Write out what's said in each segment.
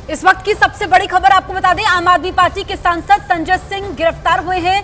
इस वक्त की सबसे बड़ी खबर आपको बता दें, आम आदमी पार्टी के सांसद संजय सिंह गिरफ्तार हुए हैं।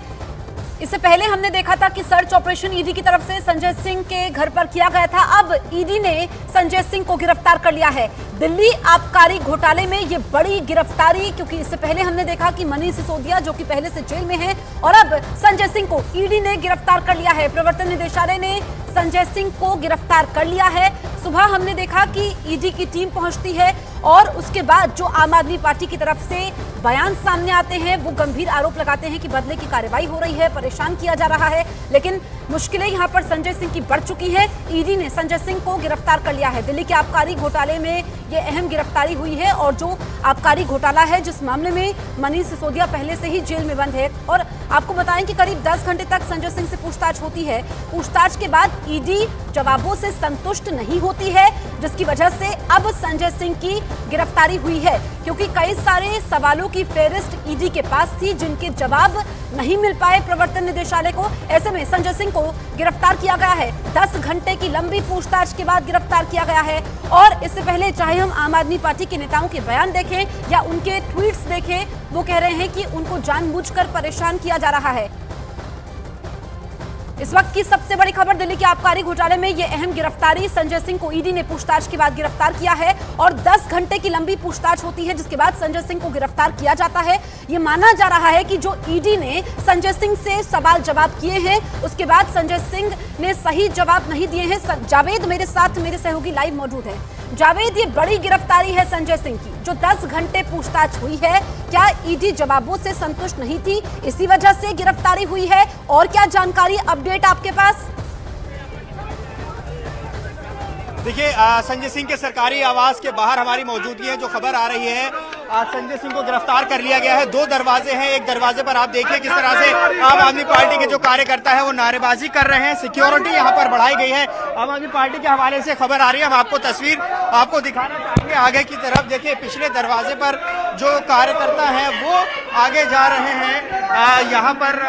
इससे पहले हमने देखा था कि सर्च ऑपरेशन ईडी की तरफ से संजय सिंह के घर पर किया गया था। अब ईडी ने संजय सिंह को गिरफ्तार कर लिया है। दिल्ली आबकारी घोटाले में ये बड़ी गिरफ्तारी, क्योंकि इससे पहले हमने देखा कि मनीष सिसोदिया जो कि पहले से जेल में है, और अब संजय सिंह को ईडी ने गिरफ्तार कर लिया है। प्रवर्तन निदेशालय ने संजय सिंह को गिरफ्तार कर लिया है। सुबह हमने देखा कि ईडी की टीम पहुंचती है और उसके बाद जो आम आदमी पार्टी की तरफ से बयान सामने आते हैं, वो गंभीर आरोप लगाते हैं कि बदले की कार्रवाई हो रही है, परेशान किया जा रहा है। लेकिन मुश्किलें यहां पर संजय सिंह की बढ़ चुकी है। ईडी ने संजय सिंह को गिरफ्तार कर लिया है। दिल्ली के आबकारी घोटाले में ये अहम गिरफ्तारी हुई है, और जो आबकारी घोटाला है जिस मामले में मनीष सिसोदिया पहले से ही जेल में बंद है। और आपको बताएं कि करीब 10 घंटे तक संजय सिंह से पूछताछ होती है। पूछताछ के बाद ईडी जवाबों से संतुष्ट नहीं होती है, जिसकी वजह से अब संजय सिंह की गिरफ्तारी हुई है, क्योंकि कई सारे सवालों की फेहरिस्त ईडी के पास थी जिनके जवाब नहीं मिल पाए प्रवर्तन निदेशालय को। ऐसे में संजय सिंह को गिरफ्तार किया गया है। 10 घंटे की लंबी पूछताछ के बाद गिरफ्तार किया गया है। और इससे पहले चाहे हम आम आदमी पार्टी के नेताओं के बयान देखें या उनके ट्वीट्स देखें, वो कह रहे हैं कि उनको जानबूझकर परेशान किया जा रहा है। इस वक्त की सबसे बड़ी खबर, दिल्ली के आबकारी घोटाले में ये अहम गिरफ्तारी, संजय सिंह को ईडी ने पूछताछ के बाद गिरफ्तार किया है, और 10 घंटे की लंबी पूछताछ होती है, जिसके बाद संजय सिंह को गिरफ्तार किया जाता है। ये माना जा रहा है कि जो ईडी ने संजय सिंह से सवाल जवाब किए हैं, उसके बाद संजय सिंह ने सही जवाब नहीं दिए हैं। जावेद मेरे साथ, मेरे सहयोगी लाइव मौजूद है। जावेद, ये बड़ी गिरफ्तारी है संजय सिंह की, जो 10 घंटे पूछताछ हुई है। क्या ईडी जवाबों से संतुष्ट नहीं थी, इसी वजह से गिरफ्तारी हुई है? और क्या जानकारी, अपडेट आपके पास? देखिए, संजय सिंह के सरकारी आवास के बाहर हमारी मौजूदगी है। जो खबर आ रही है, संजय सिंह को गिरफ्तार कर लिया गया है। 2 दरवाजे हैं। एक दरवाजे पर आप देखिए किस तरह से आम आदमी पार्टी के जो कार्यकर्ता है वो नारेबाजी कर रहे हैं। सिक्योरिटी यहाँ पर बढ़ाई गई है। आम आदमी पार्टी के हवाले से खबर आ रही है, हम आपको तस्वीर आपको दिखाना चाहेंगे आगे की तरफ। देखिए, पिछले दरवाजे पर जो कार्यकर्ता है वो आगे जा रहे हैं। यहाँ पर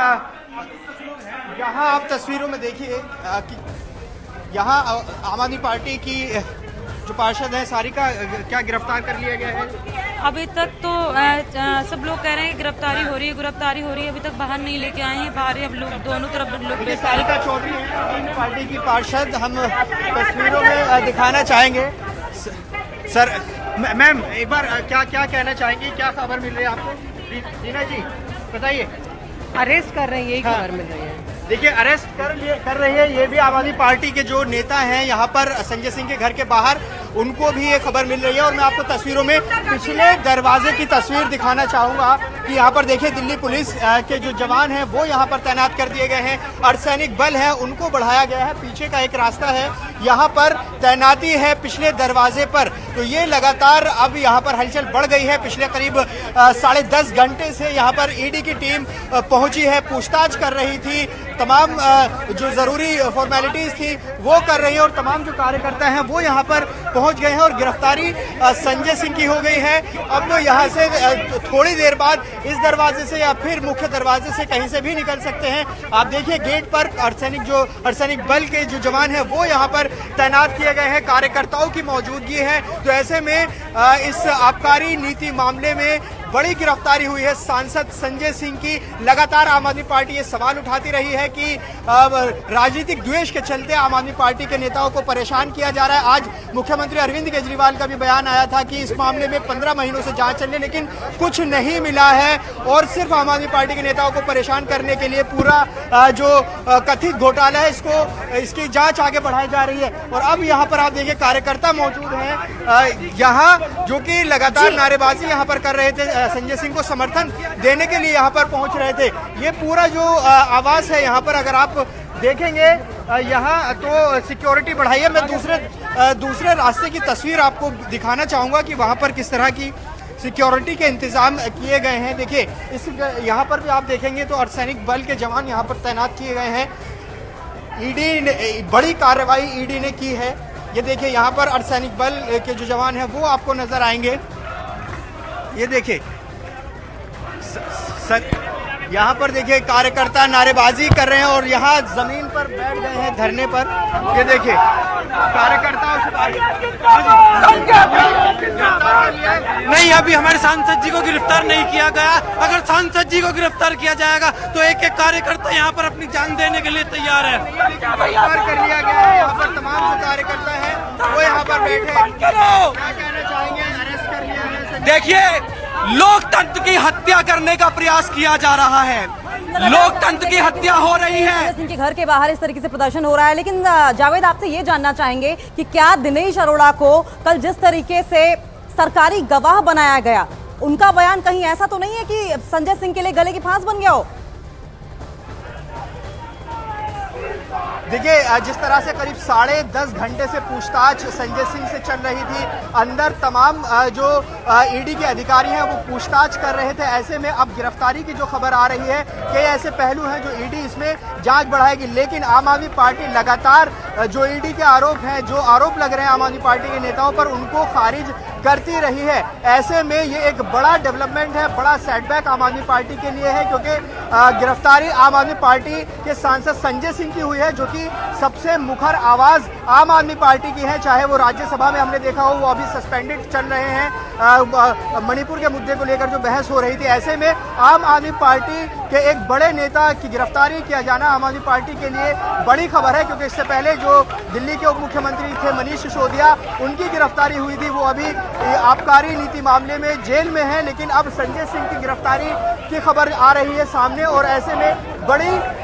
यहाँ आप तस्वीरों में देखिए कि यहाँ आम आदमी पार्टी की जो पार्षद है सारिका, क्या गिरफ्तार कर लिया गया है? अभी तक तो सब लोग कह रहे हैं गिरफ्तारी हो रही है। अभी तक बाहर नहीं लेके आए हैं। बाहर अब लोग दोनों तरफ लोग। सारिका चौधरी है आम आदमी पार्टी की पार्षद, हम तस्वीरों में दिखाना चाहेंगे। सर, मैम एक बार क्या कहना चाहेंगी, क्या खबर मिल रही है आपको? रीना जी बताइए। अरेस्ट कर रहे हैं, यही खबर मिल रही है। देखिए, अरेस्ट कर रही है। ये भी आम आदमी पार्टी के जो नेता हैं यहाँ पर संजय सिंह के घर के बाहर, उनको भी ये खबर मिल रही है। और मैं आपको तस्वीरों में पिछले दरवाजे की तस्वीर दिखाना चाहूंगा कि यहाँ पर देखिए दिल्ली पुलिस के जो जवान हैं वो यहाँ पर तैनात कर दिए गए हैं। अर्धसैनिक बल है, उनको बढ़ाया गया है। पीछे का एक रास्ता है, यहाँ पर तैनाती है पिछले दरवाजे पर। तो ये लगातार अब यहाँ पर हलचल बढ़ गई है। पिछले करीब 10.5 घंटे से यहाँ पर ईडी की टीम पहुंची है, पूछताछ कर रही थी, तमाम जो जरूरी फॉर्मेलिटीज थी वो कर रही है, और तमाम जो कार्यकर्ता हैं वो यहाँ पर पहुंच गए हैं। और गिरफ्तारी संजय सिंह की हो गई है। अब यहाँ से थोड़ी देर बाद इस दरवाजे से या फिर मुख्य दरवाजे से कहीं से भी निकल सकते हैं। आप देखिए, गेट पर अर्धसैनिक बल के जो जवान हैं वो यहाँ पर तैनात किए गए हैं, कार्यकर्ताओं की मौजूदगी है। तो ऐसे में इस आबकारी नीति मामले में बड़ी गिरफ्तारी हुई है सांसद संजय सिंह की। लगातार आम आदमी पार्टी ये सवाल उठाती रही है कि राजनीतिक द्वेष के चलते आम आदमी पार्टी के नेताओं को परेशान किया जा रहा है। आज मुख्यमंत्री अरविंद केजरीवाल का भी बयान आया था कि इस मामले में 15 महीनों से जांच चल रही है, लेकिन कुछ नहीं मिला है, और सिर्फ आम आदमी पार्टी के नेताओं को परेशान करने के लिए पूरा जो कथित घोटाला है इसकी जांच आगे बढ़ाई जा रही है। और अब यहाँ पर आप देखिए कार्यकर्ता मौजूद हैं यहाँ, जो कि लगातार नारेबाजी यहाँ पर कर रहे थे, संजय सिंह को समर्थन देने के लिए यहाँ पर पहुंच रहे थे। ये पूरा जो आवास है यहाँ पर अगर आप देखेंगे, यहाँ तो सिक्योरिटी बढ़ाई है। मैं दूसरे रास्ते की तस्वीर आपको दिखाना चाहूँगा कि वहाँ पर किस तरह की सिक्योरिटी के इंतजाम किए गए हैं। देखिए, इस यहाँ पर भी आप देखेंगे तो अर्धसैनिक बल के जवान यहाँ पर तैनात किए गए हैं। ईडी ने बड़ी कार्रवाई ईडी ने की है। ये देखिए, यहाँ पर अर्धसैनिक बल के जो जवान हैं वो आपको नजर आएंगे। ये देखिए यहाँ पर देखिए कार्यकर्ता नारेबाजी कर रहे हैं और यहाँ जमीन पर बैठ गए हैं धरने पर। ये देखिए कार्यकर्ताओं से नहीं, अभी हमारे सांसद जी को गिरफ्तार नहीं किया गया। अगर सांसद जी को गिरफ्तार किया जाएगा तो एक एक कार्यकर्ता यहाँ पर अपनी जान देने के लिए तैयार है। गिरफ्तार कर लिया गया है, यहाँ पर तमाम जो कार्यकर्ता है वो यहाँ पर बैठे हैं। क्या कहना चाहेंगे? अरेस्ट कर लिया है। देखिए, लोकतंत्र की हत्या करने का प्रयास किया जा रहा है, लोकतंत्र की हत्या हो रही है। संजय सिंह के घर के बाहर इस तरीके से प्रदर्शन हो रहा है, लेकिन जावेद आपसे ये जानना चाहेंगे कि क्या दिनेश अरोड़ा को कल जिस तरीके से सरकारी गवाह बनाया गया, उनका बयान कहीं ऐसा तो नहीं है कि संजय सिंह के लिए गले की फांस बन गया हो? देखिए, जिस तरह से करीब 10.5 घंटे से पूछताछ संजय सिंह से चल रही थी, अंदर तमाम जो ईडी के अधिकारी हैं वो पूछताछ कर रहे थे, ऐसे में अब गिरफ्तारी की जो खबर आ रही है, कई ऐसे पहलू हैं जो ईडी इसमें जांच बढ़ाएगी। लेकिन आम आदमी पार्टी लगातार जो ईडी के आरोप हैं, जो आरोप लग रहे हैं आम आदमी पार्टी के नेताओं पर, उनको खारिज करती रही है। ऐसे में ये एक बड़ा डेवलपमेंट है, बड़ा सेटबैक आम आदमी पार्टी के लिए है, क्योंकि गिरफ्तारी आम आदमी पार्टी के सांसद संजय सिंह की हुई है, जो कि सबसे मुखर आवाज आम आदमी पार्टी की है। चाहे वो राज्यसभा में हमने देखा हो, वो अभी सस्पेंडेड चल रहे हैं, मणिपुर के मुद्दे को लेकर जो बहस हो रही थी। ऐसे में आम आदमी पार्टी के एक बड़े नेता की गिरफ्तारी किया जाना आम आदमी पार्टी के लिए बड़ी खबर है, क्योंकि इससे पहले जो दिल्ली के उप मुख्यमंत्री थे मनीष सिसोदिया, उनकी गिरफ्तारी हुई थी, वो अभी आबकारी नीति मामले में जेल में है। लेकिन अब संजय सिंह की गिरफ्तारी की खबर आ रही है सामने, और ऐसे में बड़ी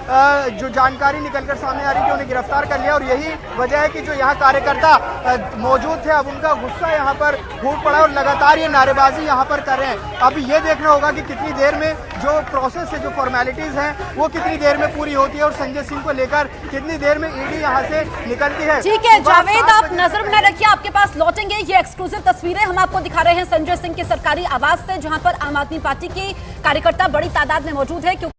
जो जानकारी निकलकर सामने आ रही है कि उन्हें गिरफ्तार कर लिया। और यही वजह है कि जो यहाँ कार्यकर्ता मौजूद थे, अब उनका गुस्सा यहाँ पर फूट पड़ा और लगातार ये नारेबाजी यहाँ पर कर रहे हैं। अब ये देखना होगा कि कितनी देर में जो प्रोसेस है, जो फॉर्मेलिटीज हैं, वो कितनी देर में पूरी होती है और संजय सिंह को लेकर कितनी देर में ईडी यहाँ से निकलती है। ठीक है जावेद, आप नजर बनाए रखिए, आपके पास लौटेंगे। ये एक्सक्लूसिव तस्वीरें हम आपको दिखा रहे हैं संजय सिंह के सरकारी आवास से, जहां पर आम आदमी पार्टी के कार्यकर्ता बड़ी तादाद में मौजूद है।